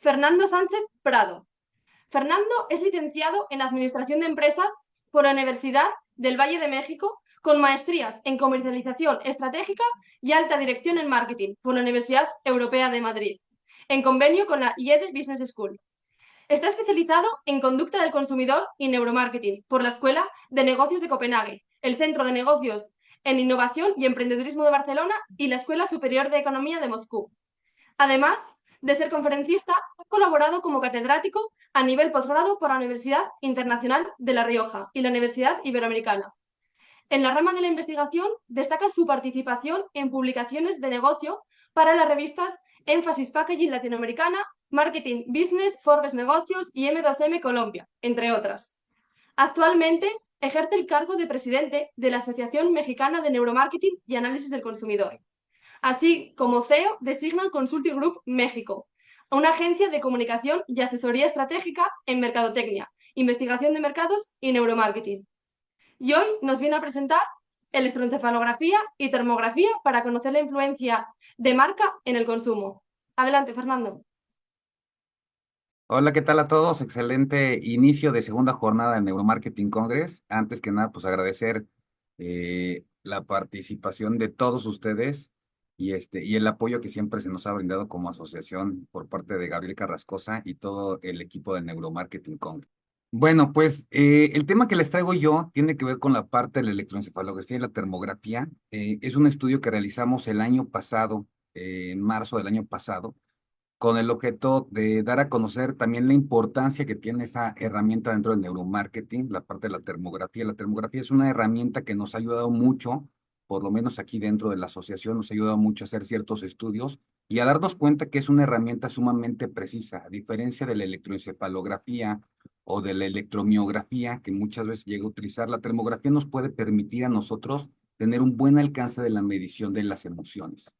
Fernando Sánchez Prado. Fernando es licenciado en Administración de Empresas por la Universidad del Valle de México, con maestrías en Comercialización Estratégica y Alta Dirección en Marketing por la Universidad Europea de Madrid, en convenio con la IED Business School. Está especializado en Conducta del Consumidor y Neuromarketing por la Escuela de Negocios de Copenhague, el Centro de Negocios en Innovación y Emprendedurismo de Barcelona y la Escuela Superior de Economía de Moscú. Además de ser conferencista, ha colaborado como catedrático a nivel posgrado por la Universidad Internacional de La Rioja y la Universidad Iberoamericana. En la rama de la investigación destaca su participación en publicaciones de negocio para las revistas Énfasis Packaging Latinoamericana, Marketing Business, Forbes Negocios y M2M Colombia, entre otras. Actualmente ejerce el cargo de presidente de la Asociación Mexicana de Neuromarketing y Análisis del Consumidor. Así como CEO de Signal Consulting Group México, una agencia de comunicación y asesoría estratégica en mercadotecnia, investigación de mercados y neuromarketing. Y hoy nos viene a presentar electroencefalografía y termografía para conocer la influencia de marca en el consumo. Adelante, Fernando. Hola, ¿qué tal a todos? Excelente inicio de segunda jornada de Neuromarketing Congress. Antes que nada, pues agradecer la participación de todos ustedes y el apoyo que siempre se nos ha brindado como asociación por parte de Gabriel Carrascosa y todo el equipo de Neuromarketing Congress. Bueno, pues el tema que les traigo yo tiene que ver con la parte de la electroencefalografía y la termografía. Es un estudio que realizamos el año pasado, en marzo del año pasado, con el objeto de dar a conocer también la importancia que tiene esa herramienta dentro del neuromarketing, la parte de la termografía. La termografía es una herramienta que nos ha ayudado mucho, por lo menos aquí dentro de la asociación, nos ha ayudado mucho a hacer ciertos estudios y a darnos cuenta que es una herramienta sumamente precisa, a diferencia de la electroencefalografía o de la electromiografía, que muchas veces llega a utilizar. La termografía nos puede permitir a nosotros tener un buen alcance de la medición de las emociones.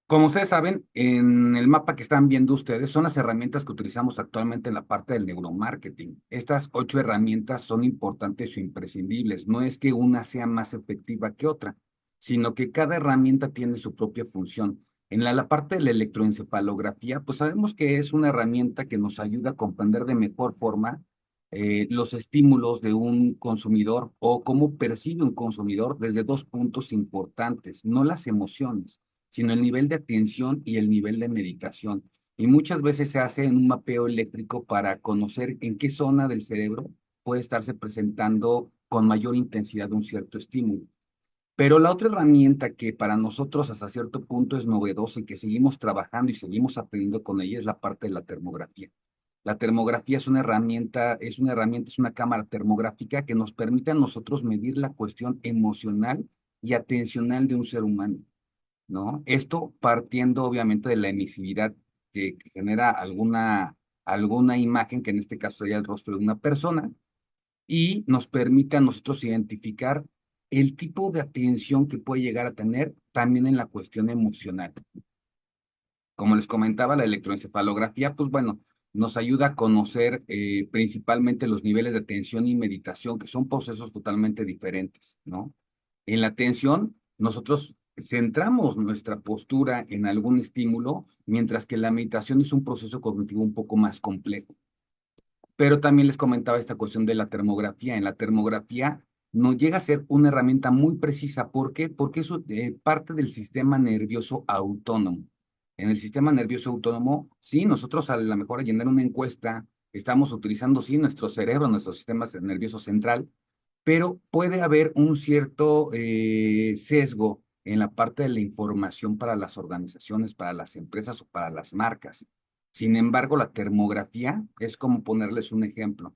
Como ustedes saben, en el mapa que están viendo ustedes son las herramientas que utilizamos actualmente en la parte del neuromarketing. Estas 8 herramientas son importantes o imprescindibles. No es que una sea más efectiva que otra, sino que cada herramienta tiene su propia función. En la parte de la electroencefalografía, pues sabemos que es una herramienta que nos ayuda a comprender de mejor forma los estímulos de un consumidor o cómo percibe un consumidor desde 2 puntos importantes, no las emociones, sino el nivel de atención y el nivel de meditación. Y muchas veces se hace en un mapeo eléctrico para conocer en qué zona del cerebro puede estarse presentando con mayor intensidad un cierto estímulo. Pero la otra herramienta que para nosotros hasta cierto punto es novedosa y que seguimos trabajando y seguimos aprendiendo con ella es la parte de la termografía. La termografía es una cámara termográfica que nos permite a nosotros medir la cuestión emocional y atencional de un ser humano, ¿no? Esto partiendo obviamente de la emisividad que genera alguna imagen, que en este caso sería el rostro de una persona, y nos permite a nosotros identificar el tipo de atención que puede llegar a tener también en la cuestión emocional. Como les comentaba, la electroencefalografía, pues bueno, nos ayuda a conocer principalmente los niveles de atención y meditación, que son procesos totalmente diferentes, ¿no? En la atención, nosotros centramos nuestra postura en algún estímulo, mientras que la meditación es un proceso cognitivo un poco más complejo. Pero también les comentaba esta cuestión de la termografía. En la termografía no llega a ser una herramienta muy precisa. ¿Por qué? Porque es parte del sistema nervioso autónomo. En el sistema nervioso autónomo, sí, nosotros a lo mejor al llenar una encuesta estamos utilizando, sí, nuestro cerebro, nuestro sistema nervioso central, pero puede haber un cierto sesgo en la parte de la información para las organizaciones, para las empresas o para las marcas. Sin embargo, la termografía es como ponerles un ejemplo.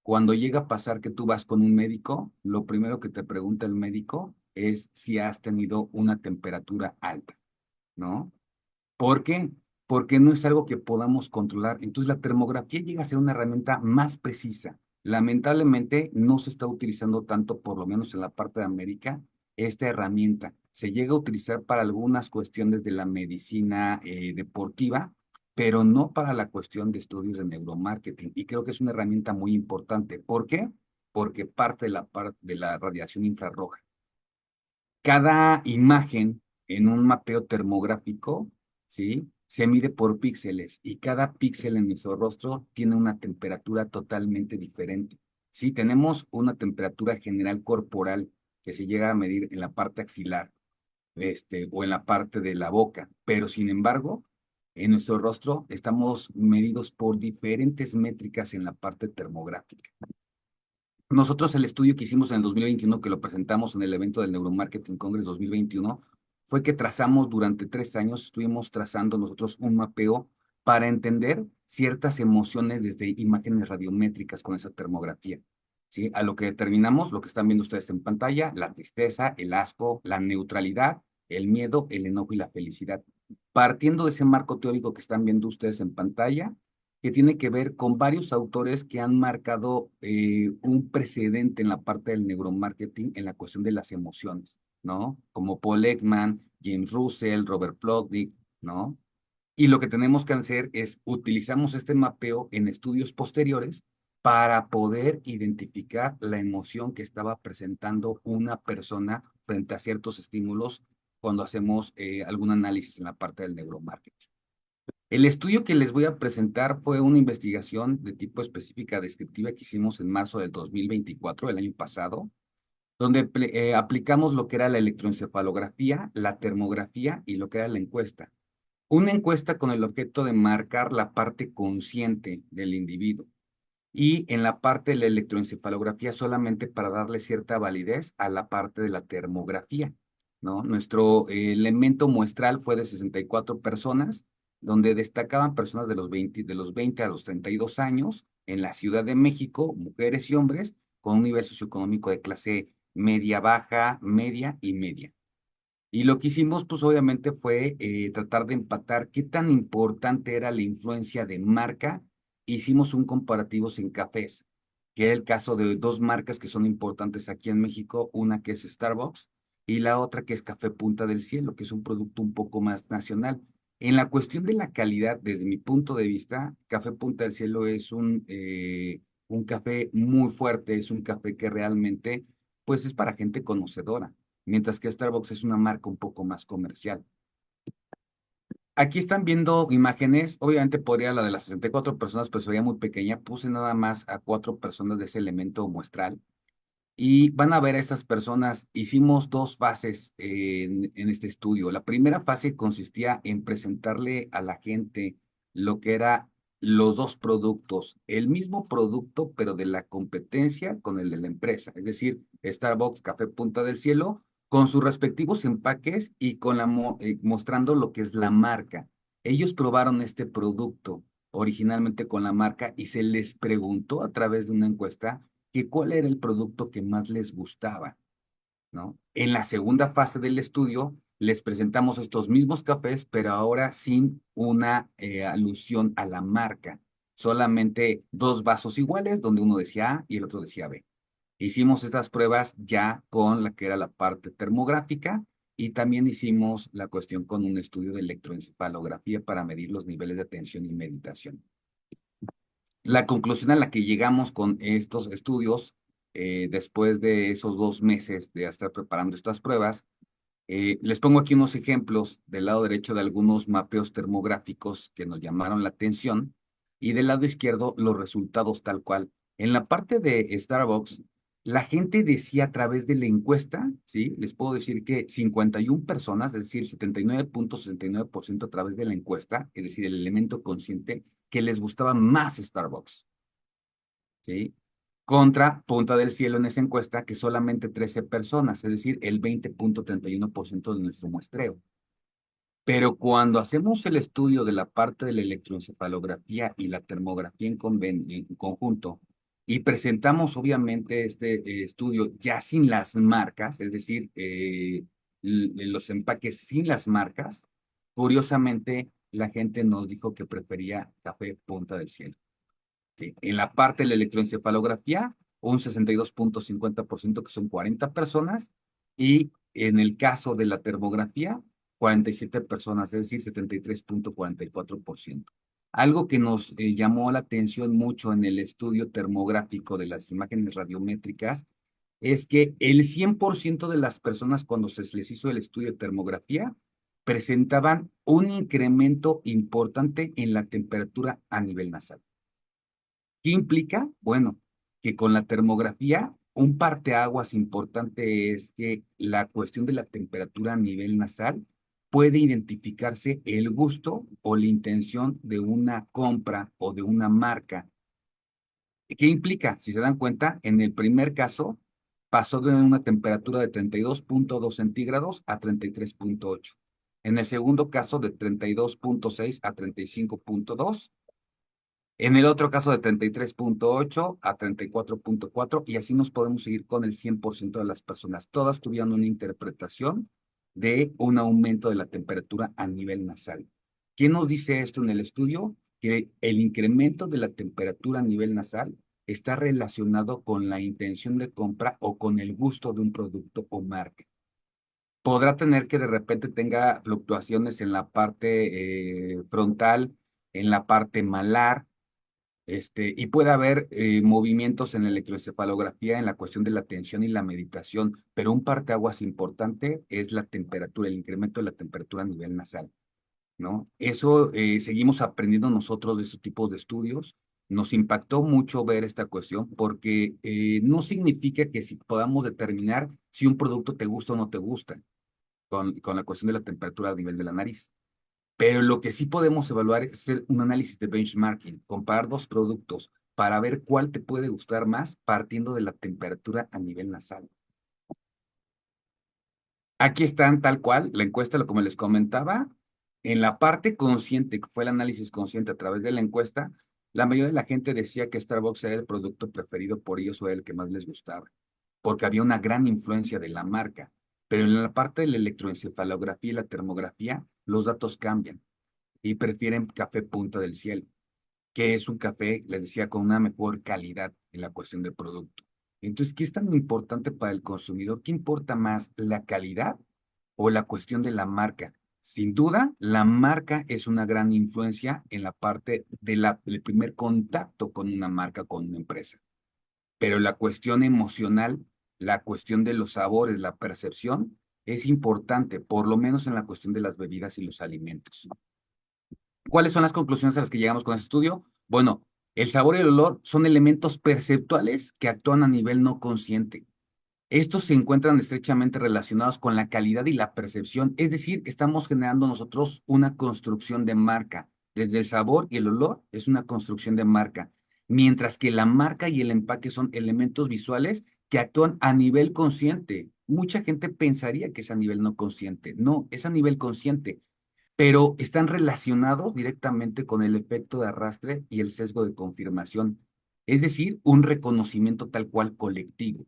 Cuando llega a pasar que tú vas con un médico, lo primero que te pregunta el médico es si has tenido una temperatura alta, ¿no? ¿Por qué? Porque no es algo que podamos controlar. Entonces, la termografía llega a ser una herramienta más precisa. Lamentablemente, no se está utilizando tanto, por lo menos en la parte de América, esta herramienta. Se llega a utilizar para algunas cuestiones de la medicina deportiva, pero no para la cuestión de estudios de neuromarketing. Y creo que es una herramienta muy importante. ¿Por qué? Porque parte de la radiación infrarroja. Cada imagen en un mapeo termográfico, ¿sí? se mide por píxeles y cada píxel en nuestro rostro tiene una temperatura totalmente diferente. Sí, tenemos una temperatura general corporal que se llega a medir en la parte axilar, o en la parte de la boca, pero sin embargo, en nuestro rostro estamos medidos por diferentes métricas en la parte termográfica. Nosotros el estudio que hicimos en el 2021, que lo presentamos en el evento del Neuromarketing Congress 2021, fue que trazamos durante 3 años, estuvimos trazando nosotros un mapeo para entender ciertas emociones desde imágenes radiométricas con esa termografía. ¿Sí? A lo que determinamos, lo que están viendo ustedes en pantalla, la tristeza, el asco, la neutralidad, el miedo, el enojo y la felicidad. Partiendo de ese marco teórico que están viendo ustedes en pantalla, que tiene que ver con varios autores que han marcado un precedente en la parte del neuromarketing en la cuestión de las emociones, ¿no? Como Paul Ekman, James Russell, Robert Plotnick, ¿no? Y lo que tenemos que hacer es utilizamos este mapeo en estudios posteriores para poder identificar la emoción que estaba presentando una persona frente a ciertos estímulos cuando hacemos algún análisis en la parte del neuromarketing. El estudio que les voy a presentar fue una investigación de tipo específica descriptiva que hicimos en marzo del 2024, el año pasado, donde aplicamos lo que era la electroencefalografía, la termografía y lo que era la encuesta. Una encuesta con el objeto de marcar la parte consciente del individuo y en la parte de la electroencefalografía solamente para darle cierta validez a la parte de la termografía, ¿no? Nuestro elemento muestral fue de 64 personas, donde destacaban personas de los 20 a los 32 años en la Ciudad de México, mujeres y hombres, con un nivel socioeconómico de clase media, baja, media y media. Y lo que hicimos, pues obviamente fue tratar de empatar qué tan importante era la influencia de marca. Hicimos un comparativo en cafés, que era el caso de dos marcas que son importantes aquí en México, una que es Starbucks y la otra que es Café Punta del Cielo, que es un producto un poco más nacional. En la cuestión de la calidad, desde mi punto de vista, Café Punta del Cielo es un café muy fuerte, es un café que realmente, pues es para gente conocedora, mientras que Starbucks es una marca un poco más comercial. Aquí están viendo imágenes, obviamente podría la de las 64 personas, pero se veía muy pequeña, puse nada más a 4 personas de ese elemento muestral y van a ver a estas personas, hicimos dos fases en este estudio. La primera fase consistía en presentarle a la gente lo que era los dos productos, el mismo producto, pero de la competencia con el de la empresa, es decir, Starbucks, Café Punta del Cielo, con sus respectivos empaques y con mostrando lo que es la marca. Ellos probaron este producto originalmente con la marca y se les preguntó a través de una encuesta que cuál era el producto que más les gustaba, ¿no? En la segunda fase del estudio les presentamos estos mismos cafés, pero ahora sin una alusión a la marca, solamente dos vasos iguales donde uno decía A y el otro decía B. Hicimos estas pruebas ya con la que era la parte termográfica y también hicimos la cuestión con un estudio de electroencefalografía para medir los niveles de atención y meditación. La conclusión a la que llegamos con estos estudios, después de esos 2 meses de estar preparando estas pruebas, les pongo aquí unos ejemplos del lado derecho de algunos mapeos termográficos que nos llamaron la atención y del lado izquierdo los resultados tal cual. En la parte de Starbucks, la gente decía a través de la encuesta, ¿sí? Les puedo decir que 51 personas, es decir, 79.69% a través de la encuesta, es decir, el elemento consciente, que les gustaba más Starbucks, ¿sí? Contra Punta del Cielo en esa encuesta, que solamente 13 personas, es decir, el 20.31% de nuestro muestreo. Pero cuando hacemos el estudio de la parte de la electroencefalografía y la termografía en conjunto, y presentamos obviamente este estudio ya sin las marcas, es decir, los empaques sin las marcas, curiosamente la gente nos dijo que prefería Café Punta del Cielo. ¿Sí? En la parte de la electroencefalografía, un 62.50%, que son 40 personas, y en el caso de la termografía, 47 personas, es decir, 73.44%. Algo que nos llamó la atención mucho en el estudio termográfico de las imágenes radiométricas es que el 100% de las personas cuando se les hizo el estudio de termografía presentaban un incremento importante en la temperatura a nivel nasal. ¿Qué implica? Bueno, que con la termografía, un parteaguas importante es que la cuestión de la temperatura a nivel nasal puede identificarse el gusto o la intención de una compra o de una marca. ¿Qué implica? Si se dan cuenta, en el primer caso pasó de una temperatura de 32.2 centígrados a 33.8. En el segundo caso de 32.6 a 35.2. En el otro caso de 33.8 a 34.4 y así nos podemos seguir con el 100% de las personas. Todas tuvieron una interpretación de un aumento de la temperatura a nivel nasal. ¿Qué nos dice esto en el estudio? Que el incremento de la temperatura a nivel nasal está relacionado con la intención de compra o con el gusto de un producto o marca. Podrá tener que de repente tenga fluctuaciones en la parte frontal, en la parte malar, y puede haber movimientos en la electroencefalografía en la cuestión de la atención y la meditación, pero un parteaguas importante es la temperatura, el incremento de la temperatura a nivel nasal, ¿no? Eso seguimos aprendiendo nosotros de esos tipos de estudios. Nos impactó mucho ver esta cuestión porque no significa que si podamos determinar si un producto te gusta o no te gusta con la cuestión de la temperatura a nivel de la nariz. Pero lo que sí podemos evaluar es hacer un análisis de benchmarking, comparar dos productos para ver cuál te puede gustar más partiendo de la temperatura a nivel nasal. Aquí están tal cual, la encuesta, como les comentaba, en la parte consciente, que fue el análisis consciente a través de la encuesta, la mayoría de la gente decía que Starbucks era el producto preferido por ellos o era el que más les gustaba, porque había una gran influencia de la marca. Pero en la parte de la electroencefalografía y la termografía, los datos cambian y prefieren café Punta del Cielo, que es un café, les decía, con una mejor calidad en la cuestión del producto. Entonces, ¿qué es tan importante para el consumidor? ¿Qué importa más, la calidad o la cuestión de la marca? Sin duda, la marca es una gran influencia en la parte del primer contacto con una marca, con una empresa. Pero la cuestión emocional, la cuestión de los sabores, la percepción, es importante, por lo menos en la cuestión de las bebidas y los alimentos. ¿Cuáles son las conclusiones a las que llegamos con este estudio? Bueno, el sabor y el olor son elementos perceptuales que actúan a nivel no consciente. Estos se encuentran estrechamente relacionados con la calidad y la percepción, es decir, estamos generando nosotros una construcción de marca. Desde el sabor y el olor es una construcción de marca, mientras que la marca y el empaque son elementos visuales que actúan a nivel consciente. Mucha gente pensaría que es a nivel no consciente. No, es a nivel consciente, pero están relacionados directamente con el efecto de arrastre y el sesgo de confirmación, es decir, un reconocimiento tal cual colectivo.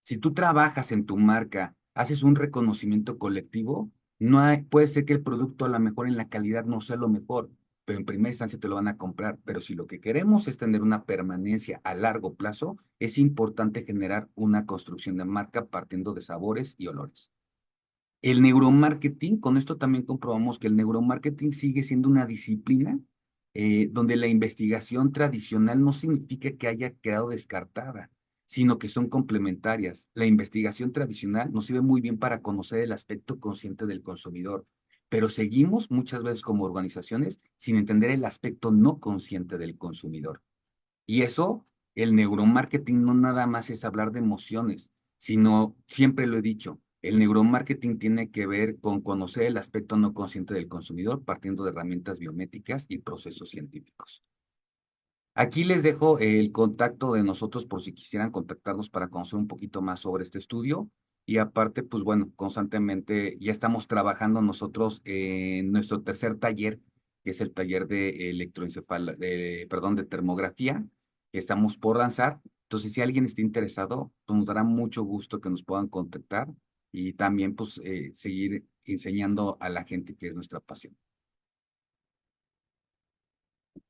Si tú trabajas en tu marca, haces un reconocimiento colectivo, puede ser que el producto a lo mejor en la calidad no sea lo mejor, pero en primera instancia te lo van a comprar. Pero si lo que queremos es tener una permanencia a largo plazo, es importante generar una construcción de marca partiendo de sabores y olores. El neuromarketing, con esto también comprobamos que el neuromarketing sigue siendo una disciplina donde la investigación tradicional no significa que haya quedado descartada, sino que son complementarias. La investigación tradicional nos sirve muy bien para conocer el aspecto consciente del consumidor, pero seguimos muchas veces como organizaciones sin entender el aspecto no consciente del consumidor. Y eso, el neuromarketing no nada más es hablar de emociones, sino, siempre lo he dicho, el neuromarketing tiene que ver con conocer el aspecto no consciente del consumidor partiendo de herramientas biométricas y procesos científicos. Aquí les dejo el contacto de nosotros por si quisieran contactarnos para conocer un poquito más sobre este estudio. Y aparte, pues bueno, constantemente ya estamos trabajando nosotros en nuestro tercer taller, que es el taller de perdón, de termografía, que estamos por lanzar. Entonces, si alguien está interesado, pues nos dará mucho gusto que nos puedan contactar y también pues seguir enseñando a la gente que es nuestra pasión.